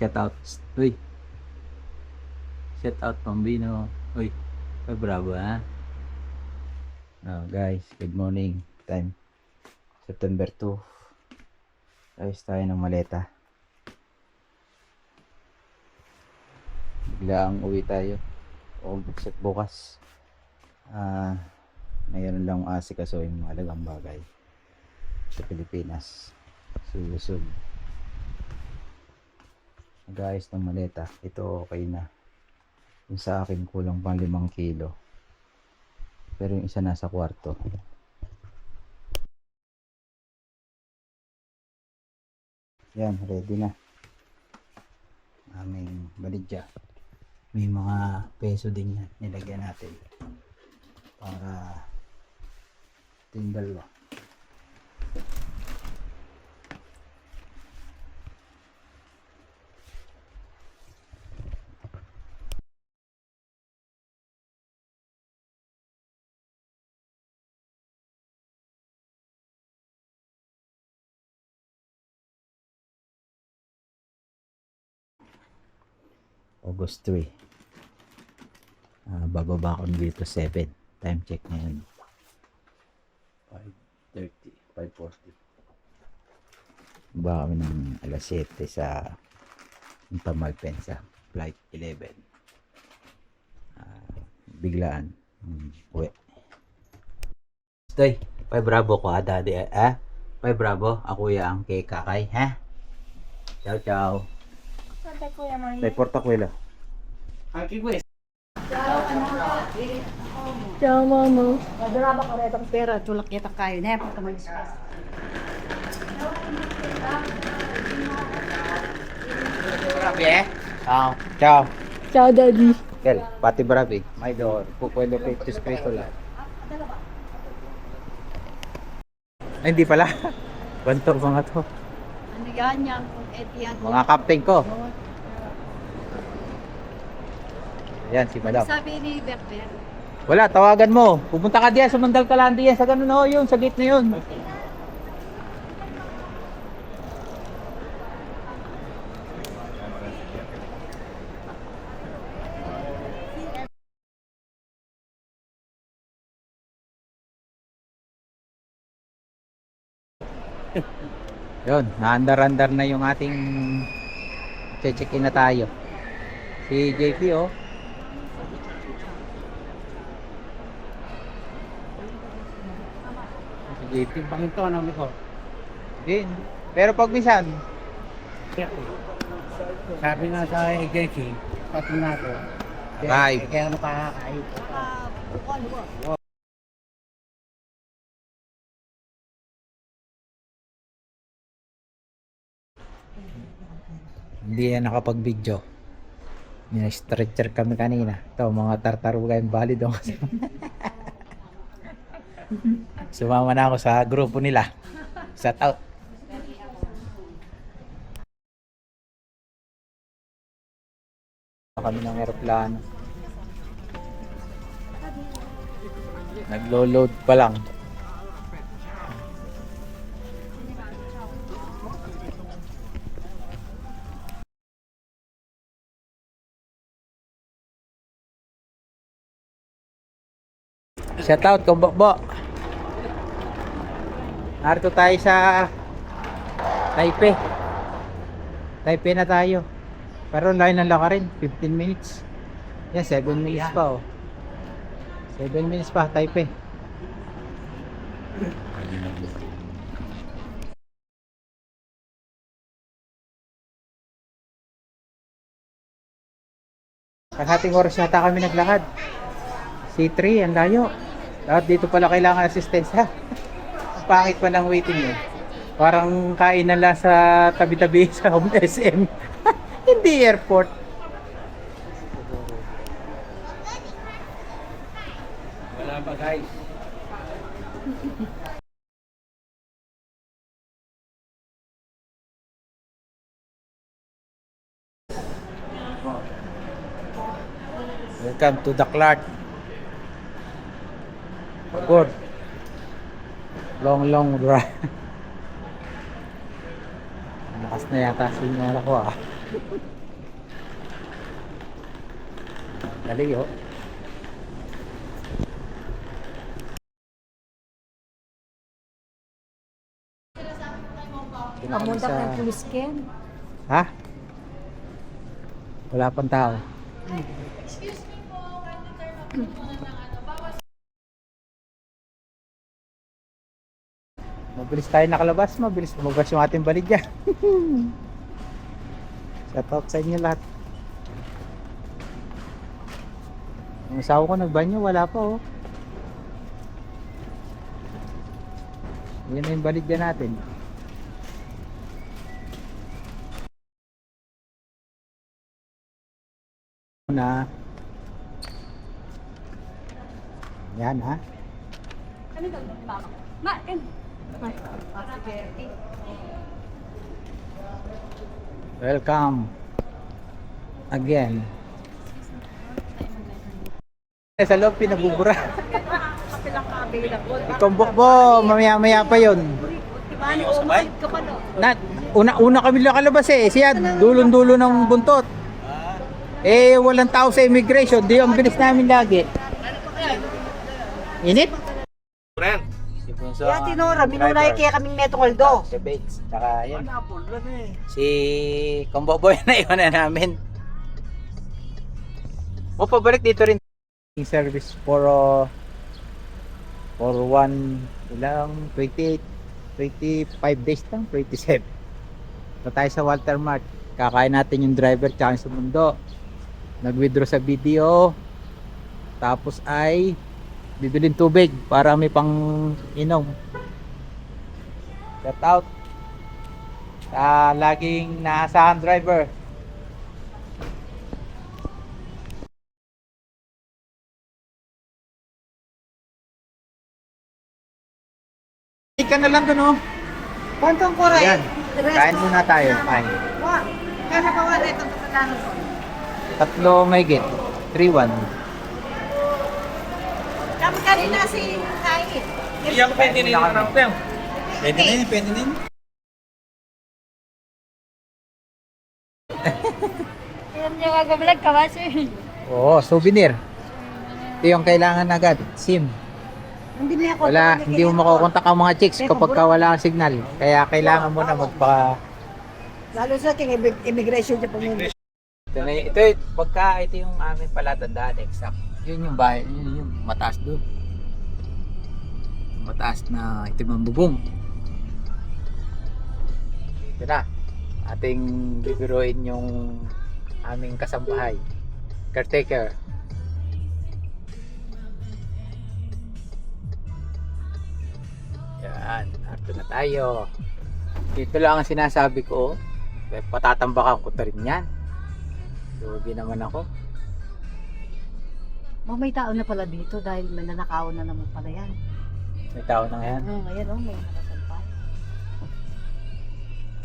Shout out. Uy. Shout out Pambino. Uy. Ay, bravo ha. Oh, guys, good morning. Time September 2. Ayos tayo ng maleta. Biglaang uwi tayo. O bukas. Mayroon lang asikaso yung mga alagang bagay sa Pilipinas. Sulusog. Nag-ayos ng maleta. Ito okay na. Yung sa akin kulang pang 5 kilo. Pero yung isa nasa kwarto. Yan, ready na. Aming baligya. May mga peso din yan. Nilagyan natin. Para ito yung dalawa. August 3. Bababa ako dito 7. Time check ngayon 5:30, 5:40. Baba kami ng alas 7 sa Tamalpensa flight 11. Biglaan uwi. Stoy, pay bravo ko adade bravo ako yang kay kakay ha. Ciao ciao. Tay porta kuela. Aki pues. Ciao, mama. Madraba ka rin ang pera. Tulak kita kayo. Never ka mag-stress. Bravi Ciao. Ciao. Ciao, daddy. Kel, pati bravi. My door. Pupuelo pictures ko lang. Ay, hindi pala. Bantor mga to. Ano yan yan? Etiyan. Mga captain ko. Yan si madam. Sabi ni Berber. Wala, tawagan mo. Pupunta ka diyan, sumandal ka lang diyan sa ganun o yun, sa gate na yun. Yun, naandar-andar na yung ating check-in na tayo. Si JP oh. Si JP. Pangito ano ko? Hindi. Pero pag minsan, Sabi nga sa agency, pati na ako. Five. Kaya ano kakakain. hindi yan nakapag-video. Stretcher kami kanina. Ito, mga tartaruga yung valid doon kasi. Sumama na ako sa grupo nila. Shout out. Kami ng aeroplano. Naglo-load pa lang. Shout out Kumbokbo. Narito tayo sa Taipei. Taipei na tayo. Pero line lang ka rin, 15 minutes. Yan, 7 minutes pa oh. 7 minutes pa, Taipei. Kalahating oras yata kami naglakad. C3, ang layo. At dito pala kailangan assistance ha. Ang pangit pa ng waiting eh. Parang kainan lang sa tabi-tabi sa home SM. Hindi airport. Wala pa guys. Welcome to the Clark. Good. Long drive. Lakas na yata sinyal ko ah. Dali oh. Pamunta ka ng police ken. Ha? Wala pang tao. Mabilis tayo nakalabas, mabilis lumabas yung ating baligya. Shout out sa inyo lahat. Ang asawa ko nagbanyo, wala pa oh. Yan na yung baligya natin. Na yan ha. Ano daw mama? Ma, ken. Welcome again. Sa loob pinabubura. Kapilang available. Itumbok mo, mamaya-maya pa yun. Mani umakit ka pa no. Una kami nakalabas eh. Siya, dulon-dulo ng buntot. Eh, walang tao sa immigration. Di ang bilis namin lagi. Init? Friend. Kaya tinora, minunay kaya kaming metongoldo. Si Bates, tsaka yan. Si Combo Boy na iwan na namin. O, pabalik dito rin. Service for 28, 25 days lang, 27. So tayo sa Walter Mart. Kakain natin yung driver tsaka yung sumundo. Nag-withdraw sa video. Tapos ay bibilin tubig para may pang inom. Shout out sa laging naasahan driver. Hindi ka na lang dun oh. Kwantong kuray? Ayan. Kain muna tayo. Kain. Wa. Kaya nakawala itong pagkakano ko. Tatlo may get. 3-1. Kami kanina si Kain. Iyan pwede rin yung rampeng. Pwede na yun, pwede na yun. Yan yung agabalag ka ba, sir? Oo, souvenir. Ito yung kailangan agad. SIM. Hindi niya ako. Wala, hindi mo makukontak ang mga chicks kapag ka wala kang signal. Kaya kailangan mo na magpa... Lalo sa king immigration niya pumunta. Ito, pagka ito yung aming palatandaan, exact. Yun yung bahay, yun yung mataas doon. Mataas na itim ang bubong. Ito na. Ating bibiruin yung aming kasambahay. Caretaker. Yan, ato na tayo. Dito lang ang sinasabi ko. Patatambakan ko ta rin yan. Lugi naman ako. May tao na pala dito dahil may nanakawan na naman pala yan. May tao na yan. Ngayon may nakasampay.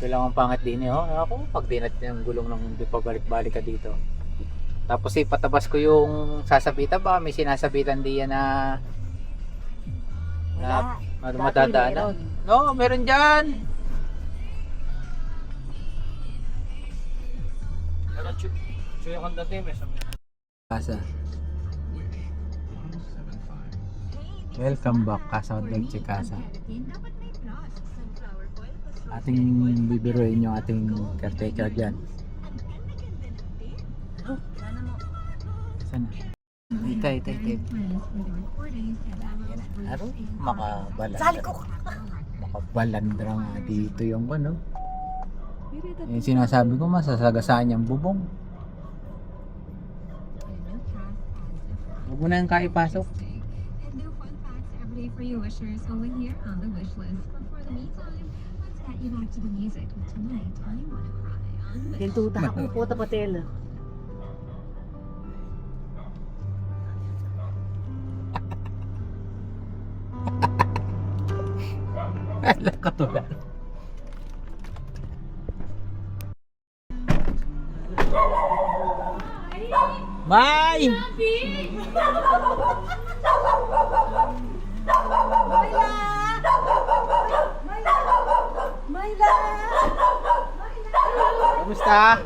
Ito lang ang pangat din eh. Oh. Ako, pag dinat yung gulong ng hindi pa balik-balik ka dito. Tapos ipatabas ko yung sasabitan. Baka may sinasabitan diyan na madadaanan. No, meron dyan. Suyo kang dati, may sabi. Casa. Welcome back, Casa Hotdog Chikasa. Ating bibiruin yung ating caretaker dyan. Sana? Ito. Ano? Makabalandra nga dito yung ano. Yung sinasabi ko, masasagasaan niyang bubong. Huwag mo na yung kaipasok. No fun facts every day for you wishers over here on the wish list. But for the meantime, let's get you back to the music. Tonight, I wanna cry on the Yan tuta ako po tapatel. Alam ka to lang. May! Mayla! Kamusta?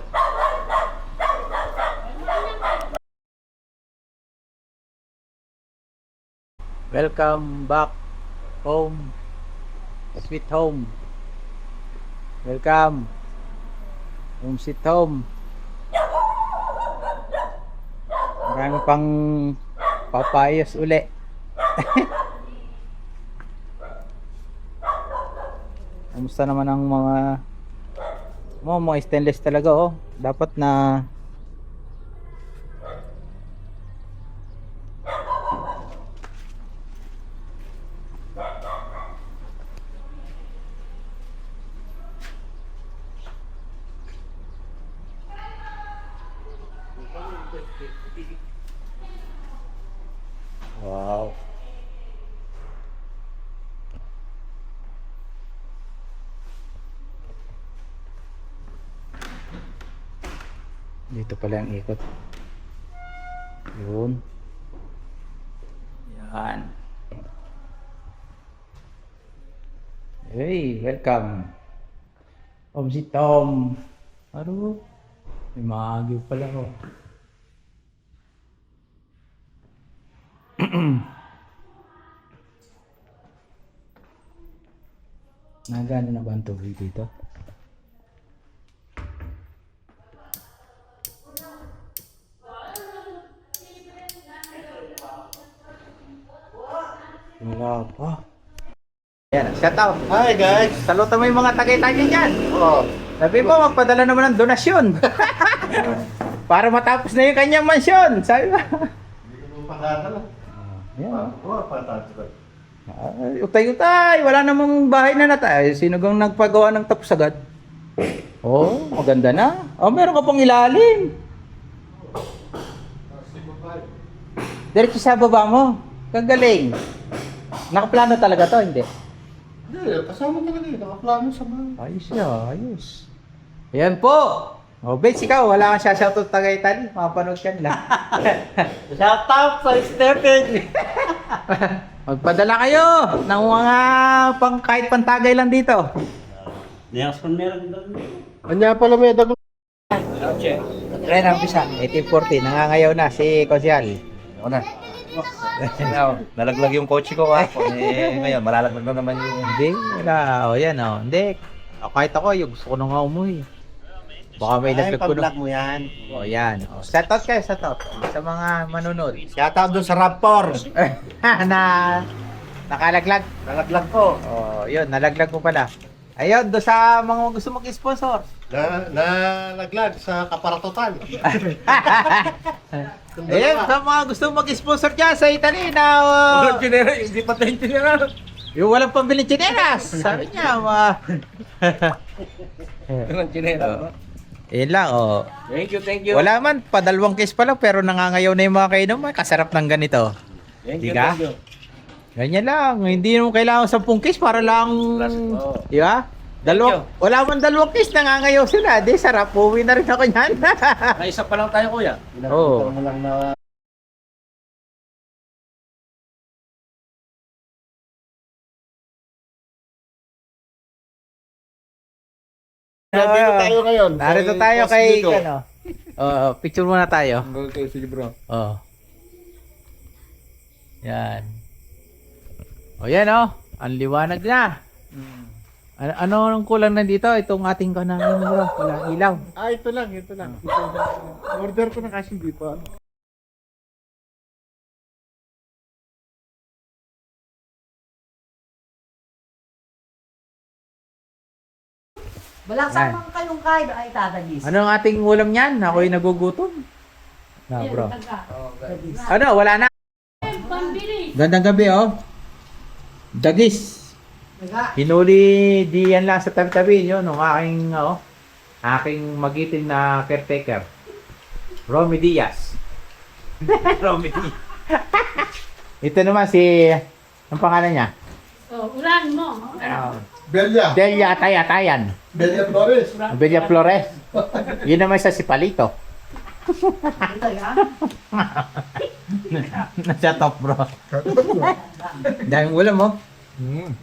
Welcome back home. Sweet home. Welcome. Home sweet home. Marami pang papayos uli. Kamusta naman ang mga stainless talaga oh. Dapat na wow. Dito pala ang ikot. Yun. Yan. Hey, welcome. Si Tom. Aro. May maagyo pala ko. Nagano na ba ang tubig dito? Wala pa. Yan, shout out. Hi guys! Salutan mo yung mga Tagaytay dyan. Oh, Sabi mo, magpadala naman ng donasyon. Para matapos na yung kanyang mansyon. Sabi ba? hindi ko pakadala. Yan. Patatagal. Utay-utay. Wala namang bahay na natay. Sino gang nagpagawa ng tapos agad? Oh, maganda na. Oh, meron ka pang ilalim. Diretso sa baba mo. Kagaling. Nakaplano talaga to, hindi? Hindi, kasama talaga yun. Nakaplano sa mga. Ayos na, ayos. Ayan po. O, Bates, ikaw, wala kang shoutout Tagaytay. Mapanood ka nila. Shout out sa Stephen! Magpadala kayo ng mga kahit pantagay lang dito. Niyas kung meron doon. Kanya pala may dago. Ren, ang bisa. 1840, nangangayaw na si Konsyal. Ako na. Nalaglag yung kotse ko kahapon. Ngayon, malalaglag na naman yung... Hindi, wala. O, yan o. Hindi. Kahit ako, yung gusto ko nung umuwi. Baka may naglag ko Pag-vlog mo yan. O, yan. O, shoutout kayo, shoutout. Sa mga manunod. Shout out doon sa Raptor. Nakalaglag. Nalaglag ko. Oh, yun, nalaglag mo pala. Ayun, do sa mga gusto mag-sponsor. Nalaglag sa Kaparatotan. Ayun, sa mga gusto mag-sponsor dyan sa Italy na Walang chinera, hindi pa tayo chinera. yung walang pambiling tsinelas. Sabi niya, Walang chinera. yun lang, oh. Thank you. Wala man, padalawang case pa lang, pero nangangayaw na yung mga kainom. Kasarap ng ganito. Thank Di you, ka? thank you. Ganyan lang, hindi mo kailangan 10 case para lang, Oh. di ba? Wala man 2 case, nangangayaw sila. Di, sarap, uwi na rin ako yan. Naisa pa lang tayo, kuya. Oo. Mo lang na Nandito tayo ngayon. Narito Kay tayo Boss kay, Dudo. ano, picture muna tayo. Okay, sige bro. Oh. Yan. O yan oh. Ang liwanag na. Ano ang kulang nandito? Itong ating kanangin bro. Wala ilaw. Ito lang. Order ko na kasi hindi pa. Walang Yan. samang kayong kain ay tatagis. Ano ang ating ulam niyan? Ako'y nagugutom. Na bro. Ano? Wala na. Gandang gabi oh. Dagis. Hinuli diyan lang sa tabi-tabi yun ng aking magiting na caretaker. Romy Diaz. Romy Diaz. Ito naman si ang pangalan niya? Ulan mo. Belia. Delia Tayatayan. Belia Flores. Bella Flores. Yun naman sa si Palito. Nasa top bro. Daming ulam mo.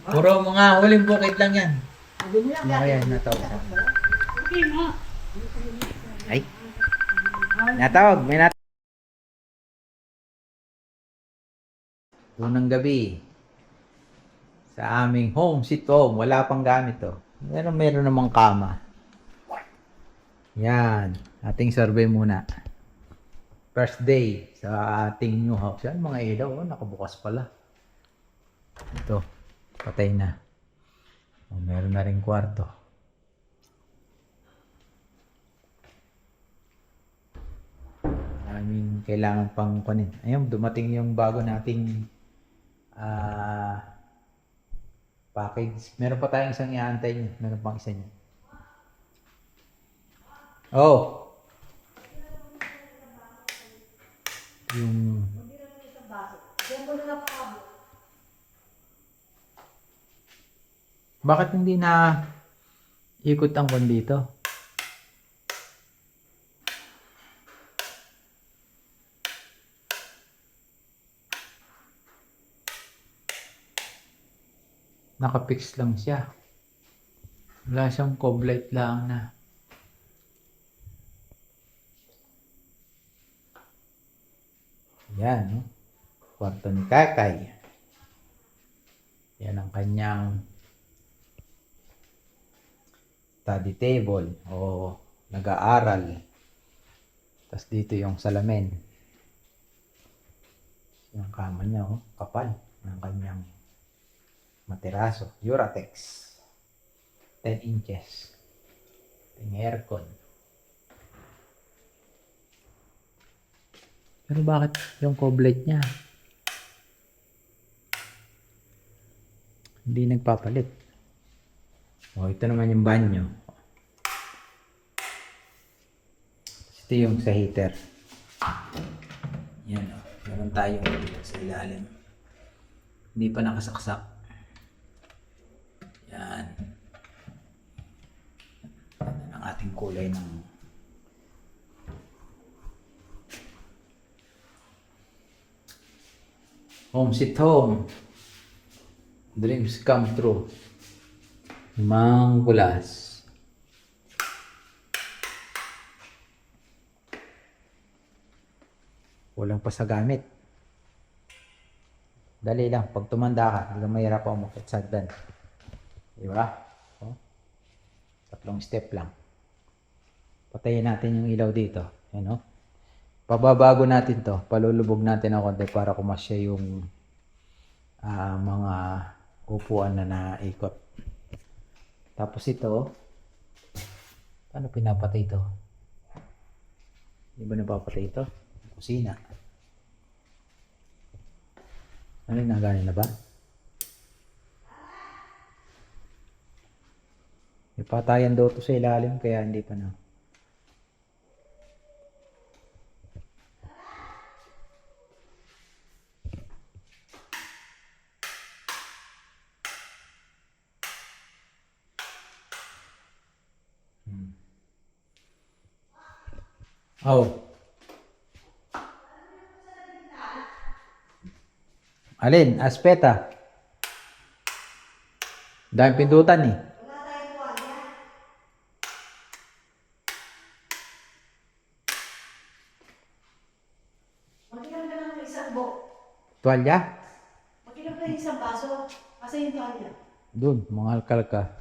Puro mga huling bukid lang yan. Mga yan, natawag. Ay. Natawag, may natawag. Unang gabi. Sa aming home, sweet home. Wala pang gamit to. Pero meron namang kama. Yan. Ating survey muna. First day sa ating new house. Yan, mga ilaw. Oh, nakabukas pala. Ito. Patay na. Oh, meron na rin kwarto. Maraming kailangan pang kunin. Ayun, dumating yung bago nating package. Meron pa tayong isang iaantay niya. Meron pang isa niya. Oh. Yung bakit hindi na ikot ang kon dito? Nakapix lang siya. Wala siyang cob light lang na. Yan, no? Kwarto ni Kakay. Yan ang kanyang study table o nag-aaral. Tapos dito yung salamin. Yung kama niya, oh, kapal ng kanyang materaso. Uratex. 10 inches. Yung aircon. Pero bakit yung coblet niya hindi nagpapalit? Oh, ito naman yung banyo. Ito yung sa heater. Yan, oh. Meron tayong sa ilalim. Hindi pa nakasaksak. Yan. Yan ang ating kulay ng home sweet home. Dreams come true. Mang Bulas. Walang pa sa gamit. Dali lang. Pag tumanda ka, hindi ka mahirap ang umakit sa hagdan. Diba? Oh. 3 step lang. Patayin natin yung ilaw dito. Yan, oh. Pababago natin to. Palulubog natin ang konti para kumasya yung mga upuan na naikot. Tapos ito, paano pinapatay ito? Hindi ba napapatay ito? Kusina. Ano yung naganin na ba? May patayan daw ito sa ilalim kaya hindi pa na. Oh. Alin? Aspeta. Dahil pindutan eh. Magkilang ka ng isang Tuwalya? Magkilang ka ng isang baso. Asa yung tuwalya? Doon, mga halkal ka.